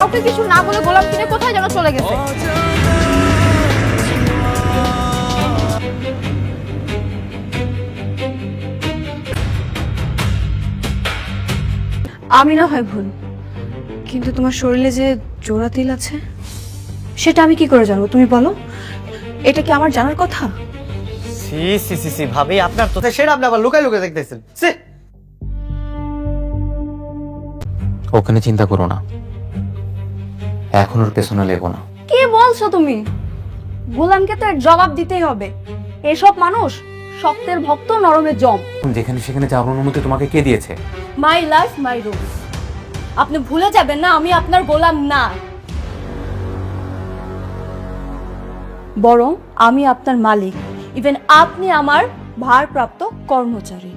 কাউকে কিছু না বলে গোলাম কিনে কোথায় যেন চলে গেছে। আমি না হয় ভুল, কিন্তু তোমার শরীরে যে জোড়া তিল আছে সেটা আমি কি করে জানবো? তুমি বলো, এটা কি আমার জানার কথা? সি সি সি সি ভাবি, আপনার তো সেটা আপনি আবার লুকাই লুকাই দেখতেছেন। সি, ওখানে চিন্তা করো না, এখন ওর পেছনে লেগো না। কি বলছো তুমি? গোলামকে তো এর জবাব দিতেই হবে। এসব মানুষ শক্তের ভক্ত, নরমের জম। যেখানে সেখানে যাওয়ার অনুমতি তোমাকে কে দিয়েছে? My life my rules. আপনি ভুলে যাবেন না আমি আপনার গোলাম না, বরং আমি আপনার মালিক। ইভেন আপনি আমার ভারপ্রাপ্ত কর্মচারী।